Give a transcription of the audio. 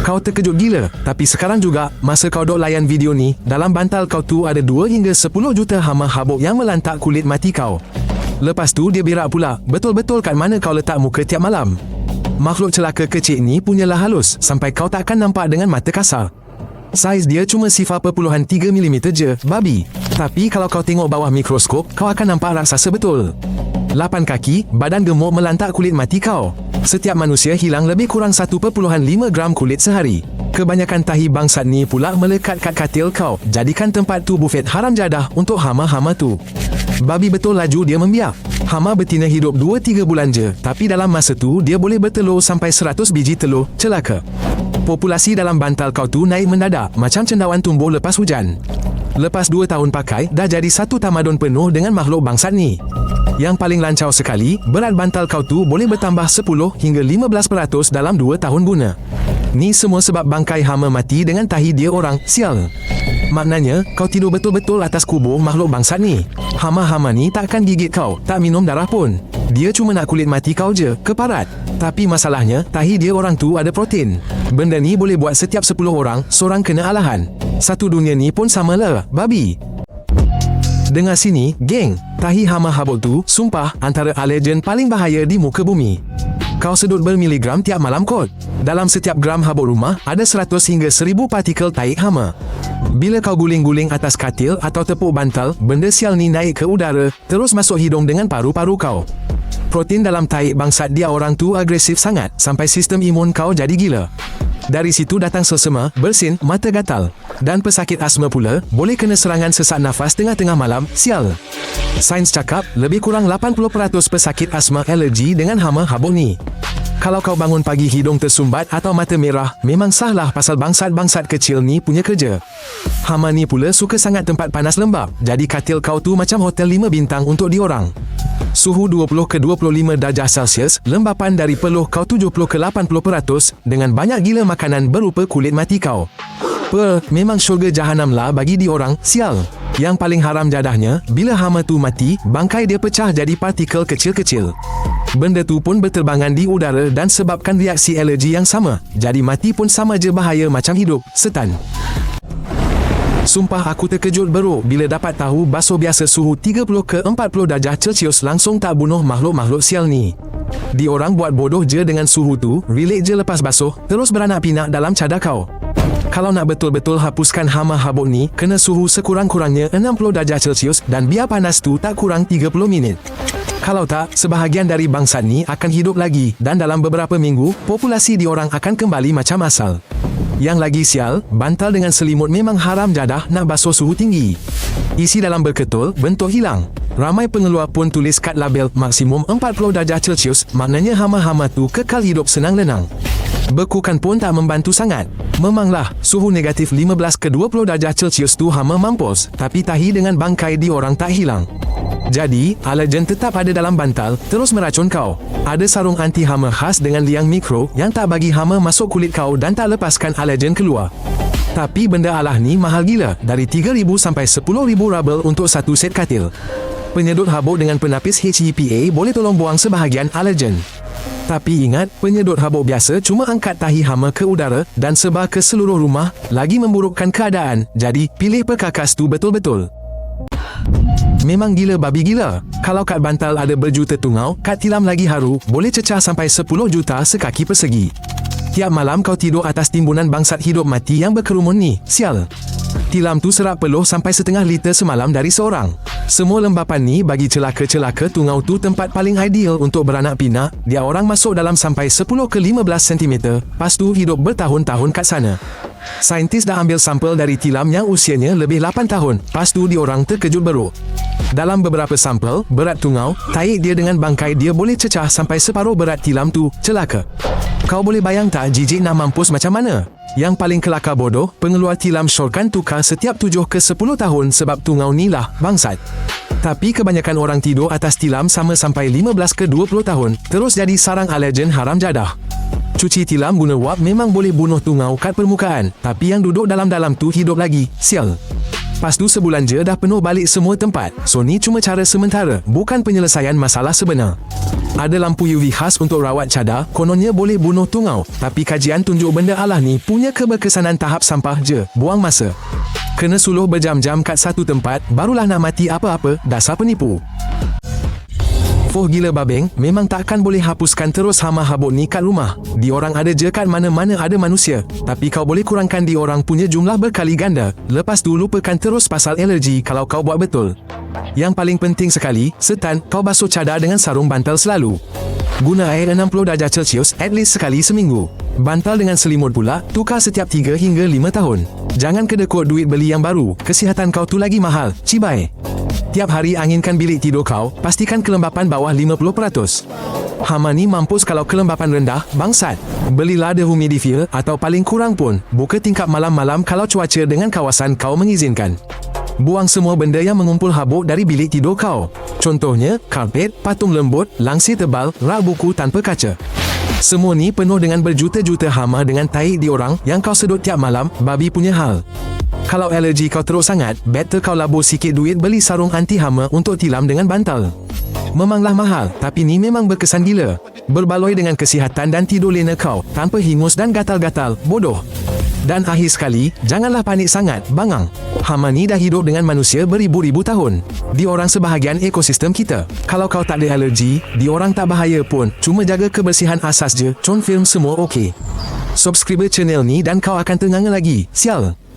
Kau terkejut gila. Tapi sekarang juga, masa kau dok layan video ni, dalam bantal kau tu ada 2 hingga 10 juta hama habuk yang melantak kulit mati kau. Lepas tu dia berak pula, betul-betul kat mana kau letak muka tiap malam. Makhluk celaka kecil ni punyalah halus sampai kau takkan nampak dengan mata kasar. Saiz dia cuma 0.3 mm je, babi. Tapi kalau kau tengok bawah mikroskop, kau akan nampak raksasa betul. 8 kaki, badan gemuk melantak kulit mati kau. Setiap manusia hilang lebih kurang 1.5 gram kulit sehari. Kebanyakan tahi bangsat ni pula melekat kat katil kau, jadikan tempat tu bufet haram jadah untuk hama-hama tu. Babi betul laju dia membiak. Hama betina hidup 2-3 bulan je, tapi dalam masa tu dia boleh bertelur sampai 100 biji telur, celaka. Populasi dalam bantal kau tu naik mendadak, macam cendawan tumbuh lepas hujan. Lepas 2 tahun pakai, dah jadi satu tamadun penuh dengan makhluk bangsat ni. Yang paling lancau sekali, berat bantal kau tu boleh bertambah 10 hingga 15% dalam 2 tahun guna. Ni semua sebab bangkai hama mati dengan tahi dia orang, sial. Maknanya, kau tidur betul-betul atas kubur makhluk bangsat ni. Hama-hama ni takkan gigit kau, tak minum darah pun. Dia cuma nak kulit mati kau je, keparat. Tapi masalahnya, tahi dia orang tu ada protein. Benda ni boleh buat setiap 10 orang, seorang kena alahan. Satu dunia ni pun samalah, babi. Dengar sini, geng. Tahi hama habuk tu, sumpah, antara allergen paling bahaya di muka bumi. Kau sedut bermiligram tiap malam kot. Dalam setiap gram habuk rumah, ada 100 hingga 1000 partikel tahi hama. Bila kau guling-guling atas katil atau tepuk bantal, benda sial ni naik ke udara, terus masuk hidung dengan paru-paru kau. Protein dalam tahi bangsat dia orang tu agresif sangat, sampai sistem imun kau jadi gila. Dari situ datang selsema, bersin, mata gatal. Dan pesakit asma pula, boleh kena serangan sesak nafas tengah-tengah malam, sial. Sains cakap, lebih kurang 80% pesakit asma alergi dengan hama habuk ni. Kalau kau bangun pagi hidung tersumbat atau mata merah, memang sahlah pasal bangsat-bangsat kecil ni punya kerja. Hama ni pula suka sangat tempat panas lembap, jadi katil kau tu macam hotel 5 bintang untuk diorang. Suhu 20 ke 25 darjah Celsius, lembapan dari peluh kau 70 ke 80% dengan banyak gila makanan berupa kulit mati kau. Memang syurga jahanam lah bagi diorang, sial. Yang paling haram jadahnya, bila hama tu mati, bangkai dia pecah jadi partikel kecil-kecil. Benda tu pun berterbangan di udara dan sebabkan reaksi alergi yang sama. Jadi mati pun sama je bahaya macam hidup, setan. Sumpah aku terkejut beruk bila dapat tahu basuh biasa suhu 30 ke 40 darjah Celsius langsung tak bunuh makhluk-makhluk sial ni. Diorang buat bodoh je dengan suhu tu, relate je lepas basuh, terus beranak pinak dalam cadar kau. Kalau nak betul-betul hapuskan hama habuk ni, kena suhu sekurang-kurangnya 60 darjah Celsius dan biar panas tu tak kurang 30 minit. Kalau tak, sebahagian dari bangsat ni akan hidup lagi dan dalam beberapa minggu, populasi diorang akan kembali macam asal. Yang lagi sial, bantal dengan selimut memang haram jadah nak basuh suhu tinggi. Isi dalam berketul, bentuk hilang. Ramai pengeluar pun tulis kad label maksimum 40 darjah Celsius, maknanya hama-hama tu kekal hidup senang-lenang. Bekukan pun tak membantu sangat. Memanglah, suhu negatif 15 ke 20 darjah Celsius tu hama mampus, tapi tahi dengan bangkai diorang tak hilang. Jadi, alergen tetap ada dalam bantal, terus meracun kau. Ada sarung anti hama khas dengan liang mikro yang tak bagi hama masuk kulit kau dan tak lepaskan alergen keluar. Tapi benda alah ni mahal gila, dari 3,000 sampai 10,000 rubel untuk satu set katil. Penyedut habuk dengan penapis HEPA boleh tolong buang sebahagian alergen. Tapi ingat, penyedut habuk biasa cuma angkat tahi hama ke udara dan sebar ke seluruh rumah, lagi memburukkan keadaan. Jadi, pilih perkakas tu betul-betul. Memang gila babi gila. Kalau kat bantal ada berjuta tungau, kat tilam lagi haru, boleh cecah sampai 10 juta sekaki persegi. Tiap malam kau tidur atas timbunan bangsat hidup mati yang berkerumun ni, sial. Tilam tu serap peluh sampai setengah liter semalam dari seorang. Semua lembapan ni bagi celaka-celaka tungau tu tempat paling ideal untuk beranak pinak. Dia orang masuk dalam sampai 10 ke 15 cm, pas tu hidup bertahun-tahun kat sana. Saintis dah ambil sampel dari tilam yang usianya lebih 8 tahun. Pas tu diorang terkejut beruk. Dalam beberapa sampel, berat tungau, taik dia dengan bangkai dia boleh cecah sampai separuh berat tilam tu, celaka. Kau boleh bayang tak jijik nak mampus macam mana? Yang paling kelakar bodoh, pengeluar tilam syurkan tukar setiap 7 ke 10 tahun sebab tungau ni lah bangsat. Tapi kebanyakan orang tidur atas tilam sama sampai 15 ke 20 tahun, terus jadi sarang alergen haram jadah. Cuci tilam guna wap memang boleh bunuh tungau kat permukaan, tapi yang duduk dalam-dalam tu hidup lagi, sial. Pas tu sebulan je dah penuh balik semua tempat. So ni cuma cara sementara, bukan penyelesaian masalah sebenar. Ada lampu UV khas untuk rawat cadar, kononnya boleh bunuh tungau. Tapi kajian tunjuk benda Allah ni punya keberkesanan tahap sampah je, buang masa. Kena suluh berjam-jam kat satu tempat, barulah nak mati apa-apa, dasar penipu. Foh gila babeng, memang takkan boleh hapuskan terus hama habuk ni kat rumah. Diorang ada je kat mana-mana ada manusia. Tapi kau boleh kurangkan diorang punya jumlah berkali ganda. Lepas tu lupakan terus pasal alergi kalau kau buat betul. Yang paling penting sekali, setan, kau basuh cadar dengan sarung bantal selalu. Guna air 60 darjah Celsius at least sekali seminggu. Bantal dengan selimut pula, tukar setiap 3 hingga 5 tahun. Jangan kedekut duit beli yang baru, kesihatan kau tu lagi mahal. Cibai. Tiap hari anginkan bilik tidur kau, pastikan kelembapan bawah 50%. Hama ni mampus kalau kelembapan rendah, bangsat. Belilah dehumidifier atau paling kurang pun, buka tingkap malam-malam kalau cuaca dengan kawasan kau mengizinkan. Buang semua benda yang mengumpul habuk dari bilik tidur kau. Contohnya, karpet, patung lembut, langsir tebal, rak buku tanpa kaca. Semua ni penuh dengan berjuta-juta hama dengan tahi diorang yang kau sedut tiap malam, babi punya hal. Kalau alergi kau teruk sangat, better kau labur sikit duit beli sarung anti hama untuk tilam dengan bantal. Memanglah mahal, tapi ni memang berkesan gila. Berbaloi dengan kesihatan dan tidur lena kau, tanpa hingus dan gatal-gatal, bodoh. Dan akhir sekali, janganlah panik sangat, bangang. Hama ni dah hidup dengan manusia beribu-ribu tahun. Diorang sebahagian ekosistem kita. Kalau kau tak ada alergi, diorang tak bahaya pun. Cuma jaga kebersihan asas je, con film semua okey. Subscribe channel ni dan kau akan ternganga lagi. Sial.